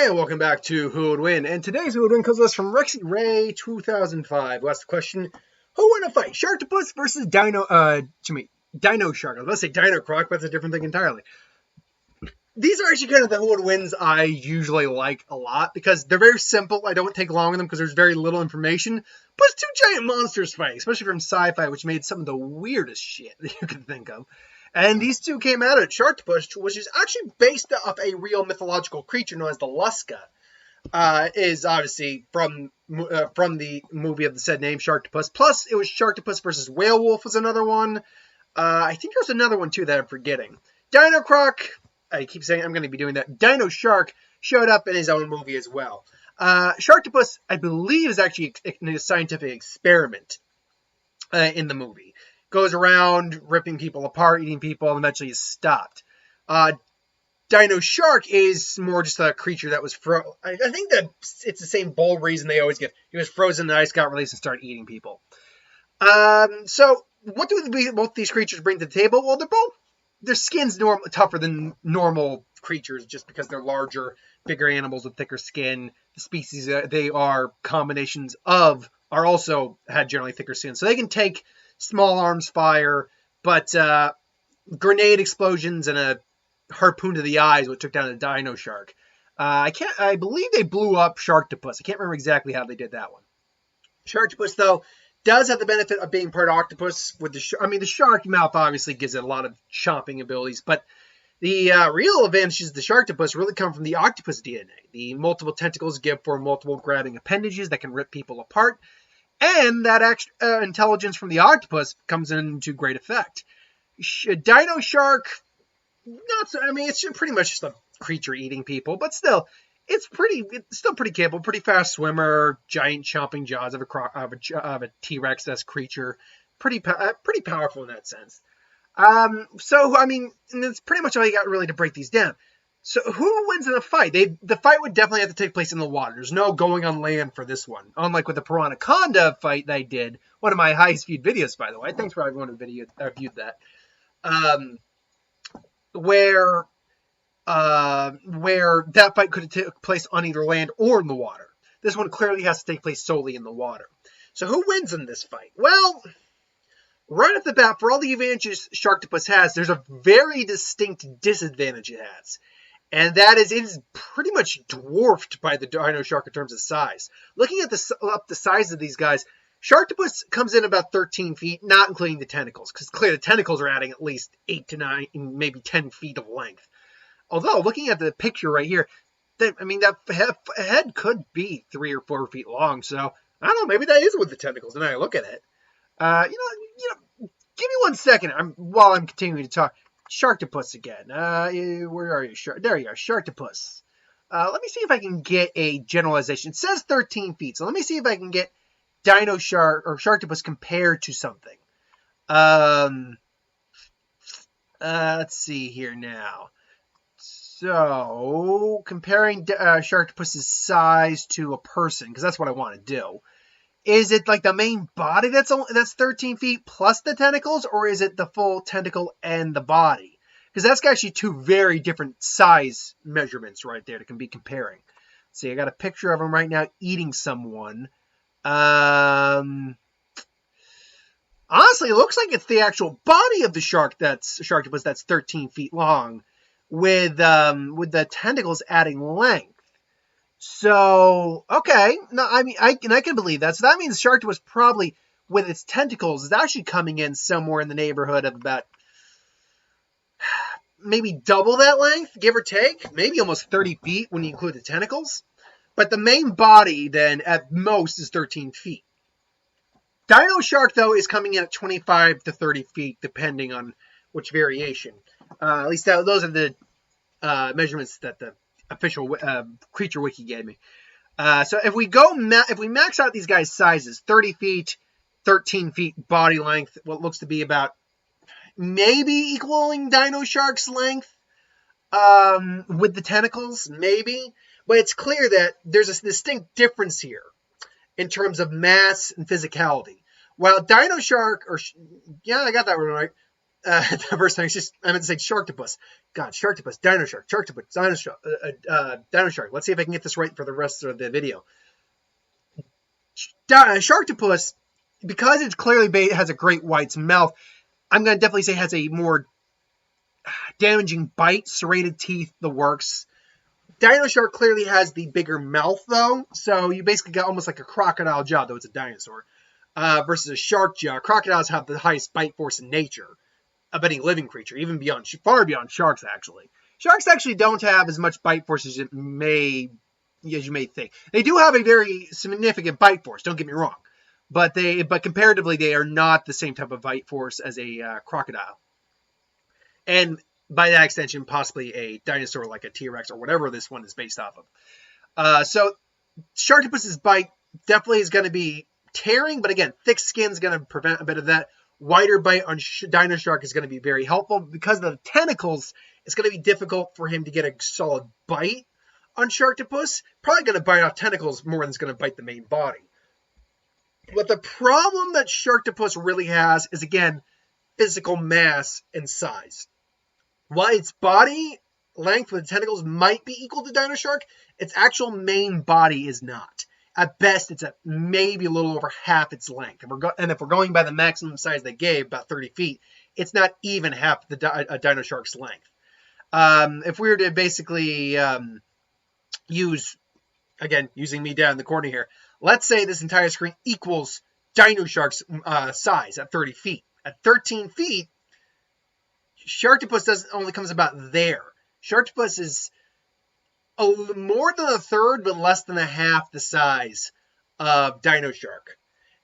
And welcome back to Who Would Win. And today's Who Would Win comes to us from Rexy Ray 2005. Who asked the question, who won a fight? Sharktopus versus DinoShark. I was about to say DinoCroc, but that's a different thing entirely. These are actually kind of the Who Would Wins I usually like a lot because they're very simple. I don't take long on them because there's very little information. But it's two giant monsters fighting, especially from sci-fi, which made some of the weirdest shit that you can think of. And these two came out at Sharktopus, which is actually based off a real mythological creature known as the Luska. Is obviously from the movie of the said name, Sharktopus. Plus, it was Sharktopus versus Whalewolf was another one. I think there's another one, too, that I'm forgetting. DinoCroc, I keep saying I'm going to be doing that. DinoShark showed up in his own movie as well. Sharktopus, I believe, is actually a scientific experiment in the movie. Goes around ripping people apart, eating people, and eventually is stopped. DinoShark is more just a creature that was I think that it's the same bold reason they always give. He was frozen in the ice, got released, and started eating people. So what do both these creatures bring to the table? Well, their skin's tougher than normal creatures just because they're larger, bigger animals with thicker skin. The species they are combinations of are also had generally thicker skin. So they can take small arms fire, but grenade explosions and a harpoon to the eyes, what took down a DinoShark. I believe they blew up Sharktopus. I can't remember exactly how they did that one. Sharktopus, though, does have the benefit of being part octopus. With the shark mouth obviously gives it a lot of chomping abilities, but the real advantages of the Sharktopus really come from the octopus DNA. The multiple tentacles give for multiple grabbing appendages that can rip people apart. And that extra intelligence from the octopus comes into great effect. DinoShark, it's pretty much just a creature eating people, but still, it's still pretty capable, pretty fast swimmer, giant chomping jaws of a T-Rex-esque creature, pretty powerful in that sense. And that's pretty much all you got really to break these down. So who wins in a fight? The fight would definitely have to take place in the water. There's no going on land for this one. Unlike with the Piranha fight that I did, one of my highest viewed videos, by the way. Thanks for everyone who viewed that. Where that fight could have taken place on either land or in the water. This one clearly has to take place solely in the water. So who wins in this fight? Well, right off the bat, for all the advantages Sharktopus has, there's a very distinct disadvantage it has. And that is, it is pretty much dwarfed by the DinoShark in terms of size. Looking at the size of these guys, Sharktopus comes in about 13 feet, not including the tentacles, because clearly the tentacles are adding at least 8 to 9, maybe 10 feet of length. Although, looking at the picture right here, that head could be 3 or 4 feet long. So I don't know, maybe that is with the tentacles. And I look at it. Give me 1 second while I'm continuing to talk. Sharktopus again. Where are you? There you are, Sharktopus. Let me see if I can get a generalization. It says 13 feet, so let me see if I can get DinoShark or Sharktopus compared to something. Let's see here now. So, comparing Sharktopus's size to a person, because that's what I want to do. Is it like the main body that's 13 feet plus the tentacles, or is it the full tentacle and the body? Because that's actually two very different size measurements right there that can be comparing. See, I got a picture of him right now eating someone. Honestly, it looks like it's the actual body of the Sharktopus that's 13 feet long, with the tentacles adding length. So, okay, no, I can believe that. So that means Sharktopus probably, with its tentacles, is actually coming in somewhere in the neighborhood of about maybe double that length, give or take. Maybe almost 30 feet when you include the tentacles. But the main body, then, at most, is 13 feet. DinoShark, though, is coming in at 25 to 30 feet, depending on which variation. At least those are the measurements that the official creature wiki gave me. So if we max out these guys' sizes, 30 feet, 13 feet body length, what looks to be about maybe equaling DinoShark's length with the tentacles, maybe. But it's clear that there's a distinct difference here in terms of mass and physicality. While DinoShark, I got that one right. The first time, I meant to say Sharktopus. God, Sharktopus, DinoShark, Sharktopus, DinoShark. Let's see if I can get this right for the rest of the video. Sharktopus, because it clearly has a great white mouth, I'm going to definitely say has a more damaging bite, serrated teeth, the works. DinoShark clearly has the bigger mouth, though, so you basically got almost like a crocodile jaw, though it's a dinosaur, versus a shark jaw. Crocodiles have the highest bite force in nature of any living creature, even far beyond sharks, actually. Sharks actually don't have as much bite force as you may think. They do have a very significant bite force, don't get me wrong, but comparatively, they are not the same type of bite force as a crocodile. And by that extension, possibly a dinosaur like a T-Rex or whatever this one is based off of. So Sharktopus's bite definitely is going to be tearing, but again, thick skin is going to prevent a bit of that. Wider bite on DinoShark is going to be very helpful. Because of the tentacles, it's going to be difficult for him to get a solid bite on Sharktopus. Probably going to bite off tentacles more than it's going to bite the main body. But the problem that Sharktopus really has is, again, physical mass and size. While its body length with tentacles might be equal to DinoShark, its actual main body is not. At best, it's at maybe a little over half its length. If we're going by the maximum size they gave, about 30 feet, it's not even half a DinoShark's length. If we were to basically using me down in the corner here, let's say this entire screen equals DinoShark's size at 30 feet. At 13 feet, Sharktopus only comes about there. Sharktopus is more than a third, but less than a half the size of DinoShark.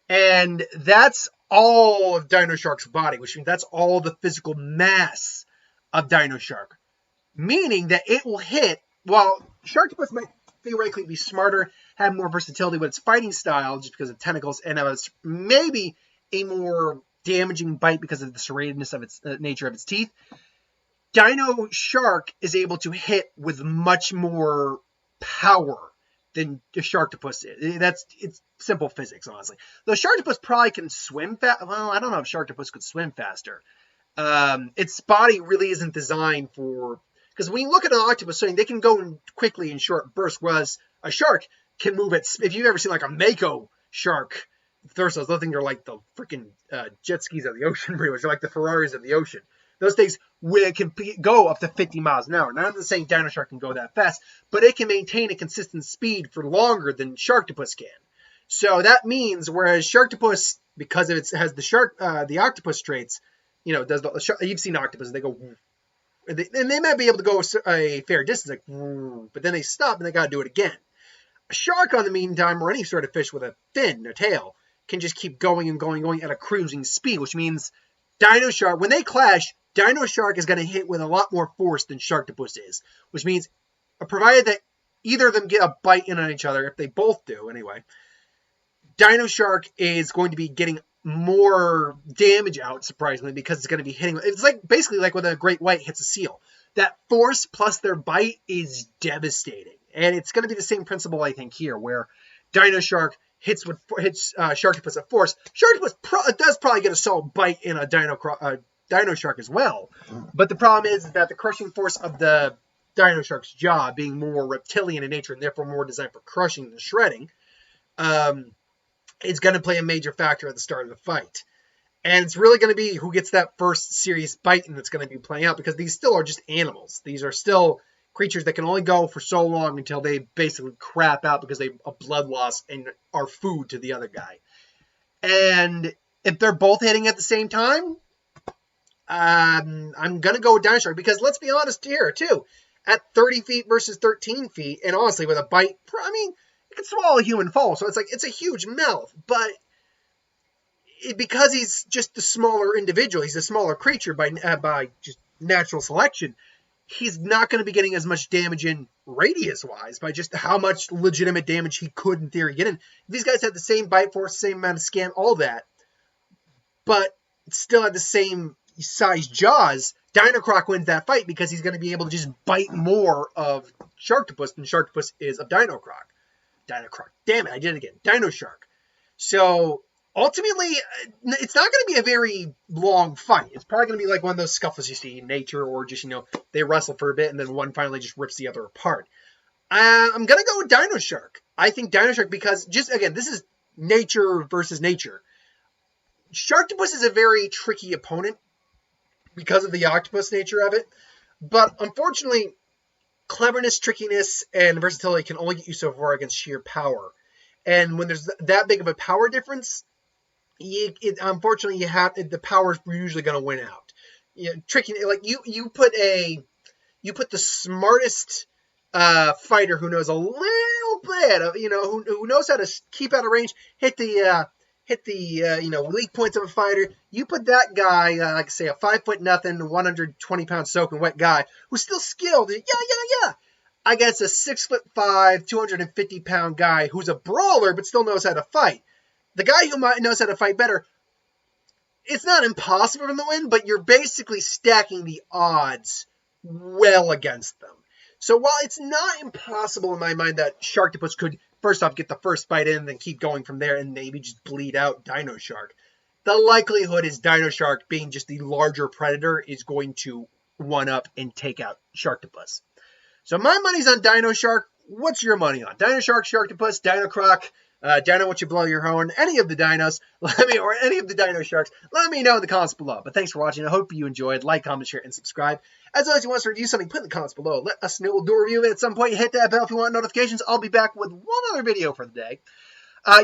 And that's all of DinoShark's body, which means that's all the physical mass of DinoShark. Meaning that it will hit, while Sharktopus might theoretically be smarter, have more versatility with its fighting style, just because of tentacles, and maybe a more damaging bite because of the serratedness of its nature of its teeth. DinoShark is able to hit with much more power than the Sharktopus is. It's simple physics, honestly. Though Sharktopus probably can swim fast. Well, I don't know if Sharktopus could swim faster. Its body really isn't designed for, because when you look at an octopus swimming, they can go quickly in short bursts, whereas a shark can move at. If you've ever seen like a Mako shark, those things are like the freaking jet skis of the ocean, pretty much. They're like the Ferraris of the ocean. Those things can go up to 50 miles an hour. Now, I'm not saying DinoShark can go that fast, but it can maintain a consistent speed for longer than Sharktopus can. So that means, whereas Sharktopus, because it has the octopus traits, you've seen octopuses, they go, and they might be able to go a fair distance, but then they stop and they got to do it again. A shark, on the meantime, or any sort of fish with a fin, a tail, can just keep going and going at a cruising speed, which means DinoShark, when they clash, DinoShark is going to hit with a lot more force than Sharktopus is, which means, provided that either of them get a bite in on each other, if they both do anyway, DinoShark is going to be getting more damage out, surprisingly, because it's going to be hitting. It's basically like when a great white hits a seal. That force plus their bite is devastating. And it's going to be the same principle, I think, here, where DinoShark hits Sharktopus at force. Sharktopus does probably get a solid bite in a DinoShark as well. But the problem is that the crushing force of the DinoShark's jaw, being more reptilian in nature and therefore more designed for crushing than shredding, is going to play a major factor at the start of the fight. And it's really going to be who gets that first serious bite, and that's going to be playing out, because these still are just animals. These are still creatures that can only go for so long until they basically crap out because they have blood loss and are food to the other guy. And if they're both hitting at the same time, I'm going to go with DinoShark, because let's be honest here, too. At 30 feet versus 13 feet, and honestly, with a bite, I mean, it can swallow a human whole, so it's a huge mouth, but because he's just the smaller individual, he's a smaller creature by just natural selection, he's not going to be getting as much damage in radius-wise by just how much legitimate damage he could, in theory, get in. These guys have the same bite force, same amount of scan, all that, but still have the same size jaws. DinoCroc wins that fight because he's going to be able to just bite more of Sharktopus than Sharktopus is of DinoCroc. DinoCroc. Damn it, I did it again. DinoShark. So ultimately, it's not going to be a very long fight. It's probably going to be like one of those scuffles you see in nature, or just, they wrestle for a bit and then one finally just rips the other apart. I'm going to go with DinoShark. I think DinoShark because, just again, this is nature versus nature. Sharktopus is a very tricky opponent because of the octopus nature of it. But unfortunately, cleverness, trickiness, and versatility can only get you so far against sheer power. And when there's that big of a power difference, unfortunately, the power is usually going to win out. Tricky, like you put the smartest fighter who knows a little bit of, who knows how to keep out of range, hit the weak points of a fighter. You put that guy, like say a 5'0" 120-pound soaking wet guy who's still skilled. Yeah. Against a 6'5", 250-pound guy who's a brawler but still knows how to fight. The guy who knows how to fight better, it's not impossible for them to win, but you're basically stacking the odds well against them. So while it's not impossible in my mind that Sharktopus could, first off, get the first fight in and then keep going from there and maybe just bleed out DinoShark, the likelihood is DinoShark, being just the larger predator, is going to one-up and take out Sharktopus. So my money's on DinoShark. What's your money on? DinoShark, Sharktopus, DinoCroc, Dino What You Blow Your Horn, any of the dinos, or any of the DinoSharks, let me know in the comments below. But thanks for watching. I hope you enjoyed. Like, comment, share, and subscribe. As always, if you want us to review something, put in the comments below. Let us know. We'll do a review of it at some point. Hit that bell if you want notifications. I'll be back with one other video for the day.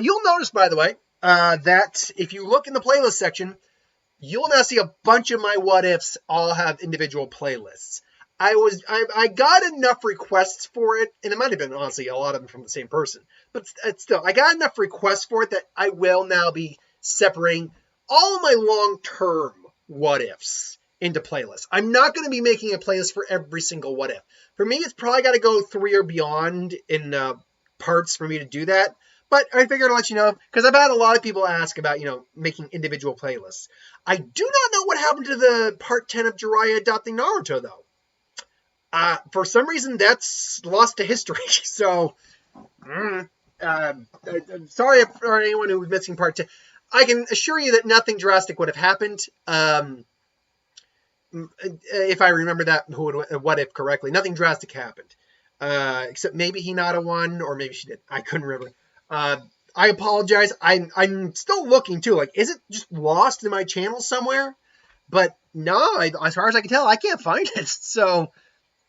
You'll notice, by the way, that if you look in the playlist section, you'll now see a bunch of my what ifs all have individual playlists. I got enough requests for it, and it might have been, honestly, a lot of them from the same person. But still, I got enough requests for it that I will now be separating all of my long-term what-ifs into playlists. I'm not going to be making a playlist for every single what-if. For me, it's probably got to go 3 or beyond in parts for me to do that. But I figured I'd let you know, because I've had a lot of people ask about, making individual playlists. I do not know what happened to the part 10 of Jiraiya adopting Naruto, though. For some reason, that's lost to history. So, sorry for anyone who was missing part 10. I can assure you that nothing drastic would have happened. If I remember that what if correctly, nothing drastic happened. Except maybe Hinata won, or maybe she did. I couldn't remember. I apologize. I'm still looking too. Like, is it just lost in my channel somewhere? But no, as far as I can tell, I can't find it. So.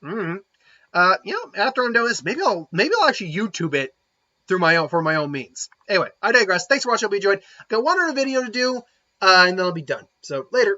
After I'm done with this, maybe I'll actually YouTube it for my own means. Anyway, I digress. Thanks for watching. I hope you enjoyed. Got one other video to do, and then I'll be done. So later.